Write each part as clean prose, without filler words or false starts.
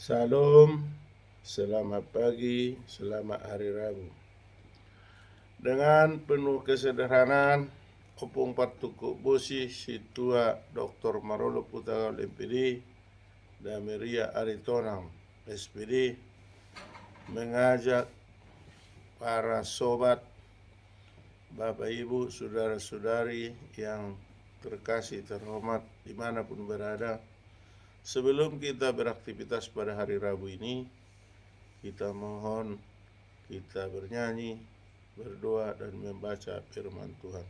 Salam, selamat pagi, selamat hari Rabu. Dengan penuh kesederhanaan, Opung Partuku Bosi, Situa Dr. Marolo Putagal MPD, dan Maria Aritonang SPD, mengajak para sobat, Bapak Ibu, Saudara-saudari yang terkasih, terhormat dimanapun berada. Sebelum kita beraktivitas pada hari Rabu ini, kita mohon, kita bernyanyi, berdoa, dan membaca firman Tuhan.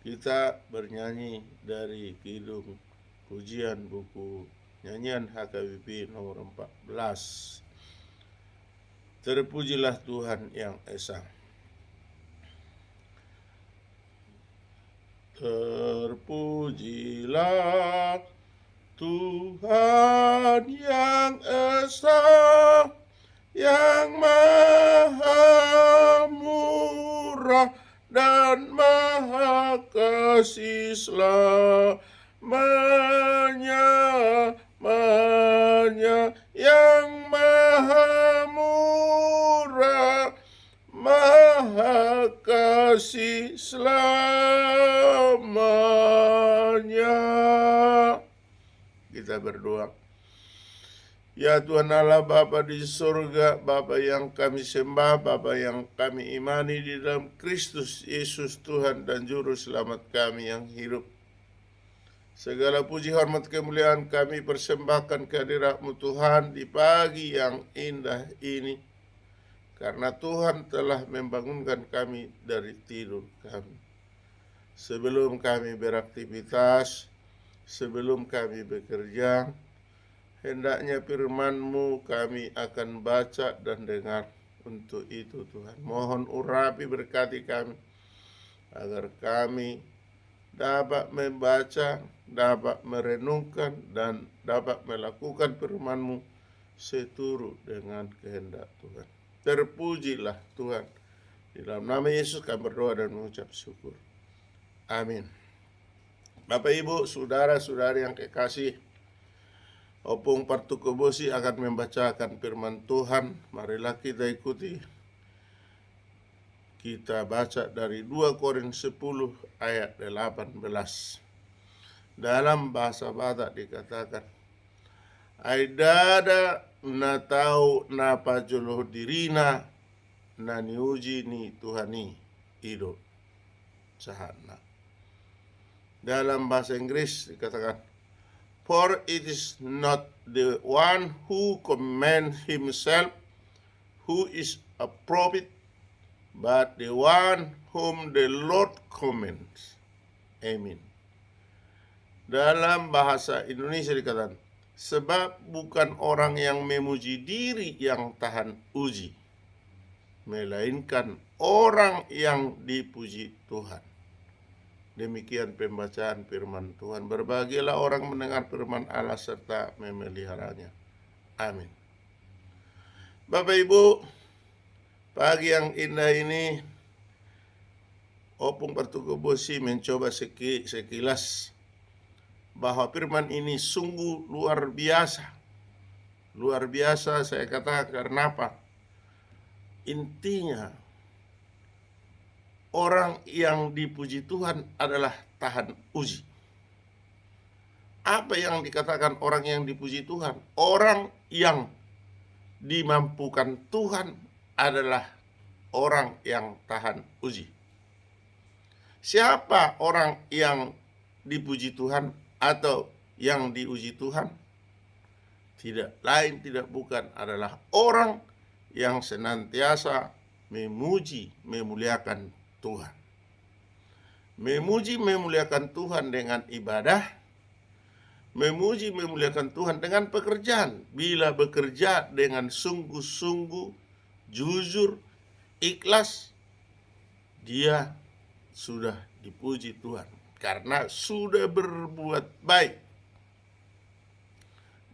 Kita bernyanyi dari Kidung Pujian buku Nyanyian HKBP nomor 14. Terpujilah Tuhan yang Esa. Terpujilah Tuhan yang Esa, yang maha murah dan maha kasih selamanya, yang maha murah, maha kasih selamanya. Kita berdoa. Ya Tuhan Allah, Bapa di surga, Bapa yang kami sembah, Bapa yang kami imani di dalam Kristus Yesus Tuhan dan Juru Selamat kami yang hidup. Segala puji, hormat, kemuliaan kami persembahkan kehadirat-Mu Tuhan di pagi yang indah ini. Karena Tuhan telah membangunkan kami dari tidur kami. Sebelum kami beraktivitas, sebelum kami bekerja, hendaknya firman-Mu kami akan baca dan dengar. Untuk itu Tuhan, mohon urapi berkati kami, agar kami dapat membaca, dapat merenungkan, dan dapat melakukan firman-Mu seturut dengan kehendak Tuhan. Terpujilah Tuhan. Di dalam nama Yesus kami berdoa dan mengucap syukur. Amin. Bapak Ibu, saudara-saudari yang kekasih, Opung Partuku Bosi akan membacakan firman Tuhan. Marilah kita ikuti. Kita baca dari 2 Korintus 10 ayat 18. Dalam bahasa Batak dikatakan, Aidada na tau na pajuluh dirina na niuji ni Tuhani ido sahana. Dalam bahasa Inggris dikatakan, for it is not the one who commends himself who is a prophet, but the one whom the Lord commends. Amin. Dalam bahasa Indonesia dikatakan, sebab bukan orang yang memuji diri yang tahan uji, melainkan orang yang dipuji Tuhan. Demikian pembacaan firman Tuhan. Berbahagialah orang mendengar firman Allah serta memeliharanya. Amin. Bapak Ibu, pagi yang indah ini, Opung Partuku Bosi mencoba sekilas bahwa firman ini sungguh luar biasa. Luar biasa saya katakan karena apa? Intinya, orang yang dipuji Tuhan adalah tahan uji. Apa yang dikatakan orang yang dipuji Tuhan? Orang yang dimampukan Tuhan adalah orang yang tahan uji. Siapa orang yang dipuji Tuhan atau yang diuji Tuhan? Tidak lain, tidak bukan adalah orang yang senantiasa memuji, memuliakan Tuhan. Memuji, memuliakan Tuhan dengan ibadah, memuji, memuliakan Tuhan dengan pekerjaan. Bila bekerja dengan sungguh-sungguh, jujur, ikhlas, dia sudah dipuji Tuhan karena sudah berbuat baik.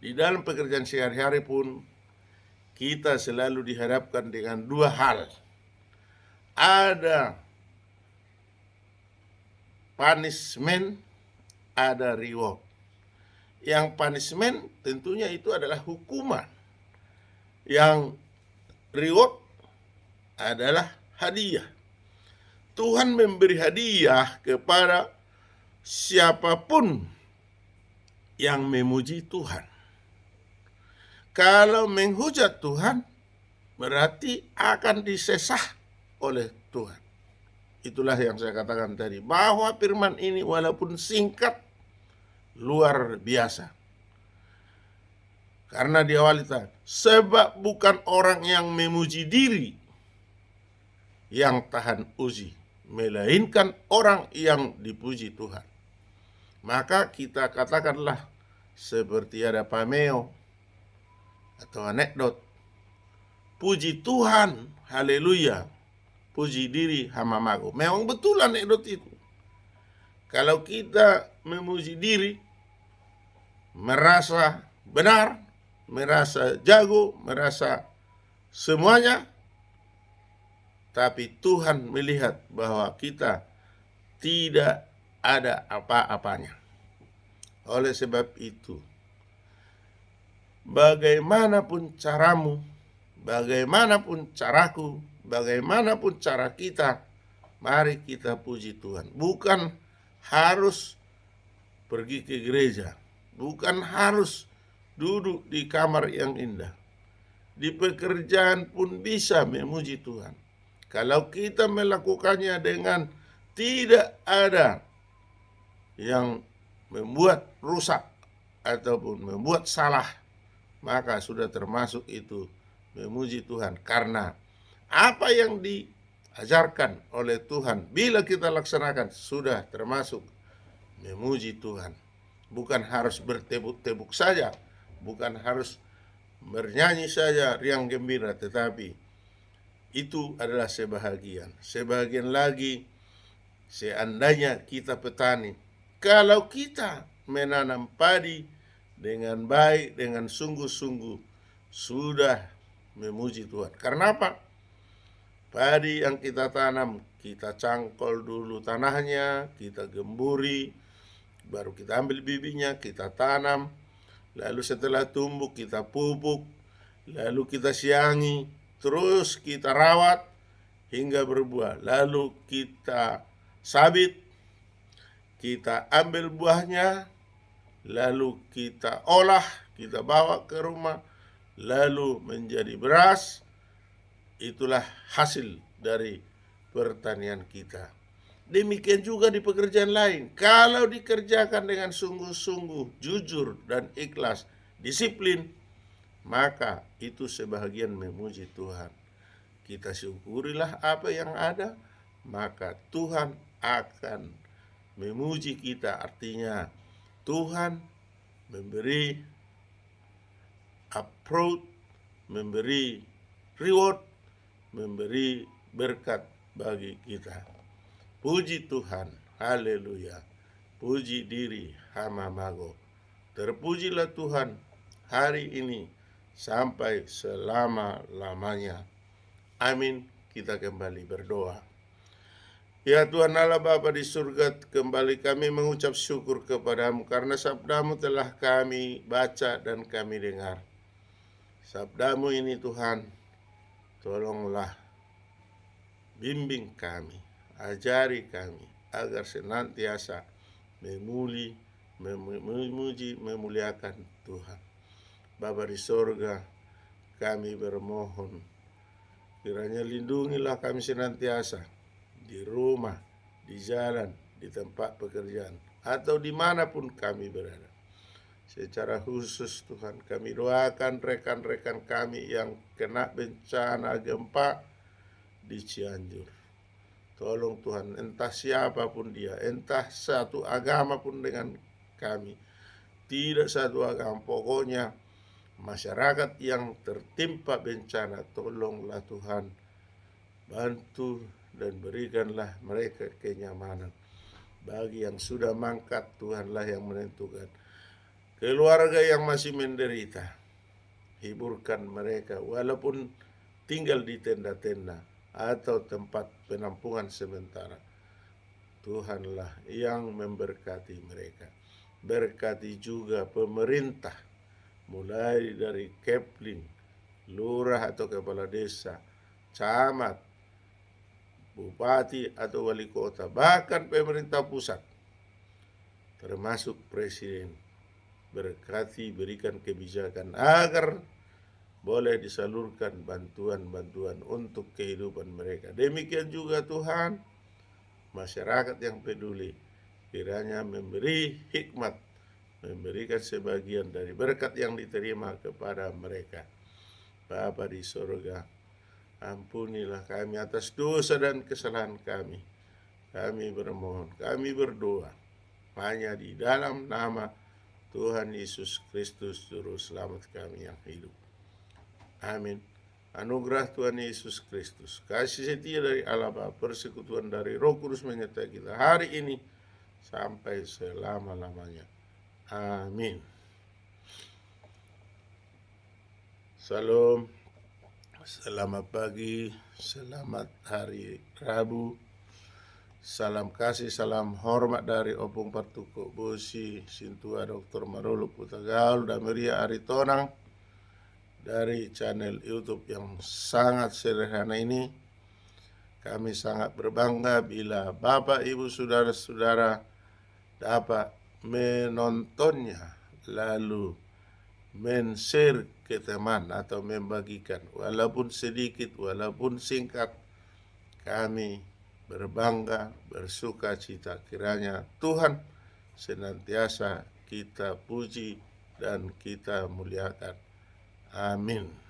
Di dalam pekerjaan sehari-hari pun kita selalu dihadapkan dengan dua hal. Ada punishment, ada reward. Yang punishment tentunya itu adalah hukuman. Yang reward adalah hadiah. Tuhan memberi hadiah kepada siapapun yang memuji Tuhan. Kalau menghujat Tuhan, berarti akan disesah oleh Tuhan. Itulah yang saya katakan tadi, bahwa firman ini walaupun singkat, luar biasa. Karena diawali tadi, sebab bukan orang yang memuji diri yang tahan uji, melainkan orang yang dipuji Tuhan. Maka kita katakanlah seperti ada pameo atau anekdot, puji Tuhan, haleluya, puji diri hamamago. Memang betul anekdot itu. Kalau kita memuji diri, merasa benar, merasa jago, merasa semuanya, tapi Tuhan melihat bahwa kita tidak ada apa-apanya. Oleh sebab itu, bagaimanapun caramu, bagaimanapun caraku, bagaimanapun cara kita, mari kita puji Tuhan. Bukan harus pergi ke gereja, bukan harus duduk di kamar yang indah. Di pekerjaan pun bisa memuji Tuhan. Kalau kita melakukannya dengan tidak ada yang membuat rusak ataupun membuat salah, maka sudah termasuk itu memuji Tuhan. Karena apa yang diajarkan oleh Tuhan, bila kita laksanakan, sudah termasuk memuji Tuhan. Bukan harus bertepuk-tepuk saja, bukan harus bernyanyi saja riang gembira, tetapi itu adalah sebahagian. Sebagian lagi, seandainya kita petani, kalau kita menanam padi dengan baik, dengan sungguh-sungguh, sudah memuji Tuhan. Karena apa? Padi yang kita tanam, kita cangkol dulu tanahnya, kita gemburi, baru kita ambil bibitnya, kita tanam, lalu setelah tumbuh kita pupuk, lalu kita siangi, terus kita rawat hingga berbuah, lalu kita sabit, kita ambil buahnya, lalu kita olah, kita bawa ke rumah, lalu menjadi beras. Itulah hasil dari pertanian kita. Demikian juga di pekerjaan lain. Kalau dikerjakan dengan sungguh-sungguh, jujur dan ikhlas, disiplin, maka itu sebahagian memuji Tuhan. Kita syukurilah apa yang ada, maka Tuhan akan memuji kita. Artinya Tuhan memberi approach, memberi reward, memberi berkat bagi kita. Puji Tuhan, haleluya. Puji diri hamamago. Terpujilah Tuhan hari ini sampai selama-lamanya. Amin. Kita kembali berdoa. Ya Tuhan Allah Bapa di surga, kembali kami mengucap syukur kepadamu karena sabdamu telah kami baca dan kami dengar. Sabdamu ini Tuhan, tolonglah bimbing kami, ajari kami agar senantiasa memuji, memuliakan Tuhan. Bapa di surga, kami bermohon, kiranya lindungilah kami senantiasa di rumah, di jalan, di tempat pekerjaan, atau dimanapun kami berada. Secara khusus Tuhan, kami doakan rekan-rekan kami yang kena bencana gempa di Cianjur. Tolong Tuhan, entah siapapun dia, entah satu agama pun dengan kami, tidak satu agama, pokoknya masyarakat yang tertimpa bencana, tolonglah Tuhan, bantu dan berikanlah mereka kenyamanan. Bagi yang sudah mangkat, Tuhanlah yang menentukan. Keluarga yang masih menderita, hiburkan mereka walaupun tinggal di tenda-tenda atau tempat penampungan sementara. Tuhanlah yang memberkati mereka. Berkati juga pemerintah, mulai dari Kepling, lurah atau kepala desa, camat, bupati atau wali kota, bahkan pemerintah pusat, termasuk presiden. Berkati, berikan kebijakan agar boleh disalurkan bantuan-bantuan untuk kehidupan mereka. Demikian juga Tuhan, masyarakat yang peduli, kiranya memberi hikmat, memberikan sebagian dari berkat yang diterima kepada mereka. Bapa di sorga, ampunilah kami atas dosa dan kesalahan kami. Kami bermohon, kami berdoa, hanya di dalam nama Tuhan Yesus Kristus, Juru Selamat kami yang hidup. Amin. Anugerah Tuhan Yesus Kristus, kasih setia dari Allah Bapa, persekutuan dari Roh Kudus menyertai kita hari ini sampai selama-lamanya. Amin. Salam, selamat pagi, selamat hari Rabu. Salam kasih, salam hormat dari Opung Partuko Bosi, Sintua Dr. Marulu Putagaul, dan Maria Aritonang dari channel YouTube yang sangat sederhana ini. Kami sangat berbangga bila Bapak, Ibu, Saudara-saudara dapat menontonnya lalu men-share ke teman atau membagikan, walaupun sedikit, walaupun singkat. Kami berbangga, bersuka cita, kiranya Tuhan senantiasa kita puji dan kita muliakan. Amin.